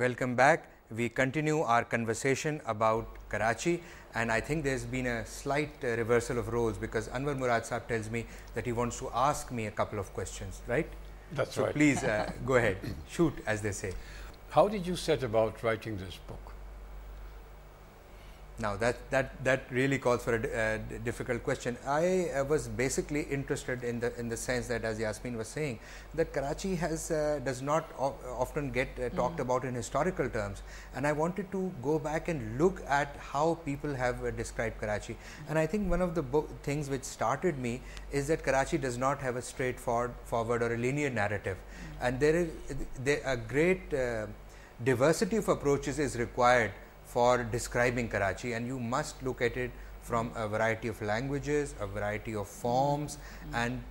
Welcome back. We continue our conversation about Karachi, and I think there's been a slight reversal of roles because Anwar Murad Saab tells me that he wants to ask me a couple of questions, right? That's so right. Please go ahead, shoot, as they say. How did you set about writing this book? Now that really calls for a difficult question. I was basically interested in the sense that, as Yasmin was saying, that Karachi does not often get talked about in historical terms, and I wanted to go back and look at how people have described Karachi. And I think one of the things which started me is that Karachi does not have a straightforward or a linear narrative, and there is a great diversity of approaches is required for describing Karachi, and you must look at it from a variety of languages, a variety of forms, and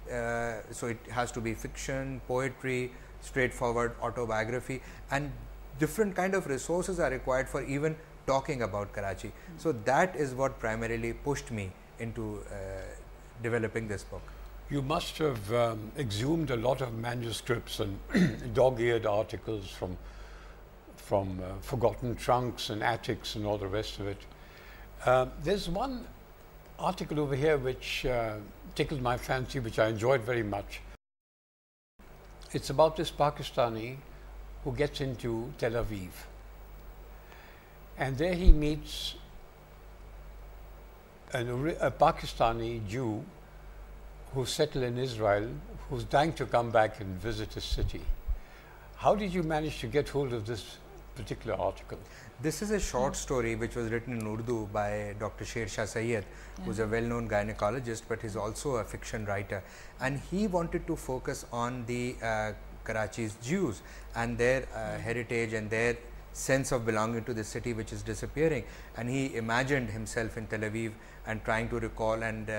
so it has to be fiction, poetry, straightforward autobiography, and different kind of resources are required for even talking about Karachi. So that is what primarily pushed me into developing this book. You must have exhumed a lot of manuscripts and dog-eared articles from forgotten trunks and attics and all the rest of it. There's one article over here which tickled my fancy, which I enjoyed very much. It's about this Pakistani who gets into Tel Aviv, and there he meets a Pakistani Jew who's settled in Israel, who's dying to come back and visit his city. How did you manage to get hold of this particular article? This is a short story which was written in Urdu by Dr. Sher Shah Sayyed, who's a well-known gynecologist, but he's also a fiction writer, and he wanted to focus on the Karachi's Jews and their heritage and their sense of belonging to the city which is disappearing, and he imagined himself in Tel Aviv and trying to recall and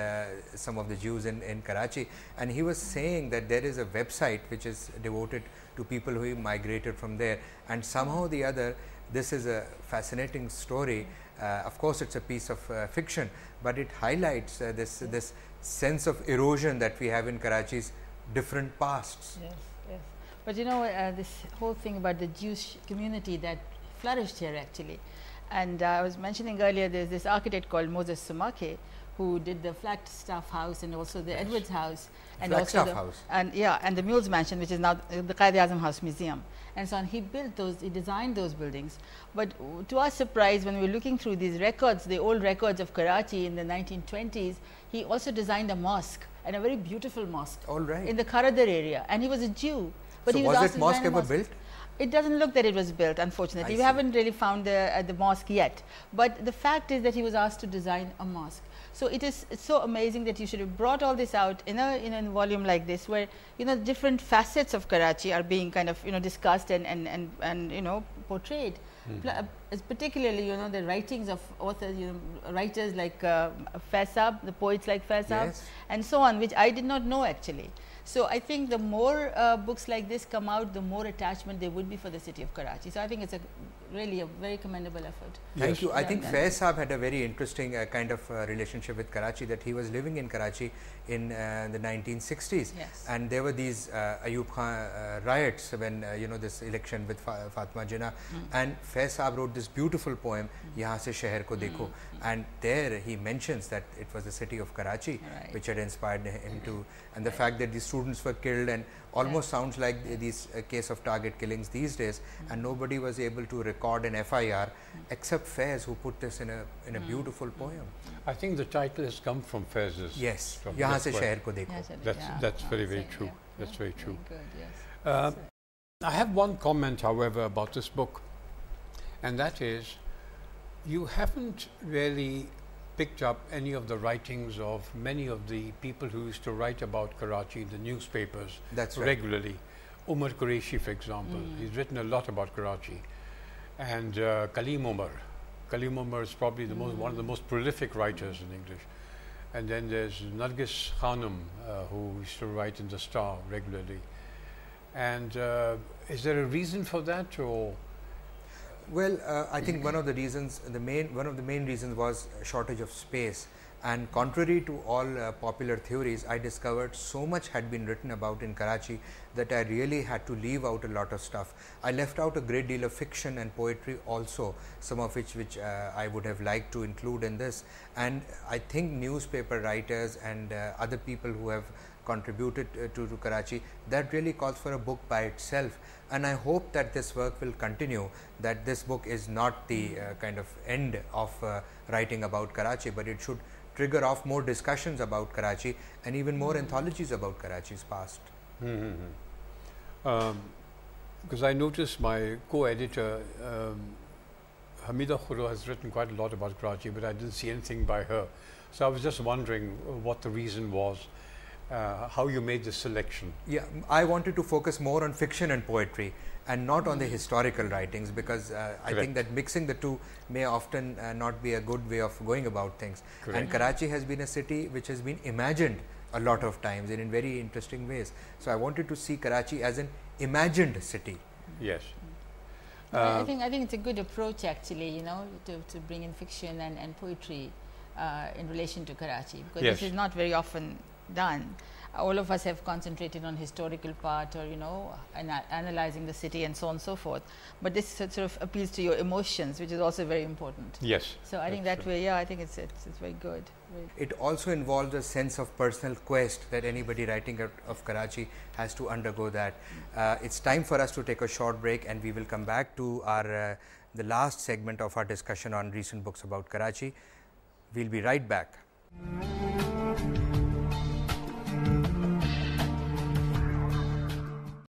some of the Jews in Karachi, and he was saying that there is a website which is devoted to people who migrated from there, and somehow or the other this is a fascinating story. Of course it's a piece of fiction, but it highlights this sense of erosion that we have in Karachi's different pasts. Yes, yes. But you know, this whole thing about the Jewish community that flourished here actually, and I was mentioning earlier, there's this architect called Moses Sumake who did the Flagstaff House and also the Edwards House, and also the Mules Mansion, which is now the Qaid-e-Azam House Museum, and so on. He built those, he designed those buildings. But to our surprise, when we were looking through these records, the old records of Karachi in the 1920s, he also designed a mosque, and a very beautiful mosque in the Karadar area, and he was a Jew. But so he was that mosque ever built? It doesn't look that it was built, unfortunately. We haven't really found the mosque yet. But the fact is that he was asked to design a mosque. So it's so amazing that you should have brought all this out in a volume like this, where different facets of Karachi are being kind of discussed and portrayed. Particularly the writings of authors, writers like Faisab, the poets like Faisab, and so on, which I did not know actually. So I think the more books like this come out, the more attachment there would be for the city of Karachi. So I think it's really a very commendable effort. Thank you. I think Faisab had a very interesting kind of relationship with Karachi, that he was living in Karachi in the 1960s, and there were these Ayub Khan riots when this election with Fatima Jinnah, and Faisab wrote this beautiful poem, Yahan se Sheher ko Dekho, and there he mentions that it was the city of Karachi which had inspired him to, and the fact that these students were killed, and almost sounds like these case of target killings these days, and nobody was able to record an FIR except Faiz, who put this in a beautiful poem. I think the title has come from Faiz's. Yes, Yahan se Sheher ko Dekho. That's very true. That's very true. Good, yes. I have one comment, however, about this book, and that is, you haven't really picked up any of the writings of many of the people who used to write about Karachi in the newspapers regularly. Umar Qureshi, for example, he's written a lot about Karachi, and Kaleem Umar. Kaleem Umar is probably one of the most prolific writers in English. And then there's Nargis Khanum, who used to write in the Star regularly. And is there a reason for that, or? Well, I think one of the reasons, one of the main reasons was a shortage of space, And contrary to all popular theories, I discovered so much had been written about in Karachi that I really had to leave out a lot of stuff. I left out a great deal of fiction and poetry also, some of which I would have liked to include in this. And I think newspaper writers and other people who have contributed to Karachi, that really calls for a book by itself. And I hope that this work will continue, that this book is not the kind of end of writing about Karachi, but it should trigger off more discussions about Karachi and even more anthologies about Karachi's past. Because I noticed my co-editor Hamida Khuro has written quite a lot about Karachi, but I didn't see anything by her. So I was just wondering what the reason was, how you made this selection. Yeah, I wanted to focus more on fiction and poetry and not on the historical writings, because I think that mixing the two may often not be a good way of going about things. Correct. And Karachi has been a city which has been imagined a lot of times and in very interesting ways. So I wanted to see Karachi as an imagined city. Yes. I think it's a good approach actually, you know, to bring in fiction and poetry in relation to Karachi, because Yes. this is not very often done. All of us have concentrated on historical part, or you know, analyzing the city and so on and so forth, but this sort of appeals to your emotions, which is also very important. Yes. So I think that way, yeah, I think it's very good. It also involves a sense of personal quest that anybody writing out of Karachi has to undergo that. It's time for us to take a short break, and we will come back to our the last segment of our discussion on recent books about Karachi. We'll be right back.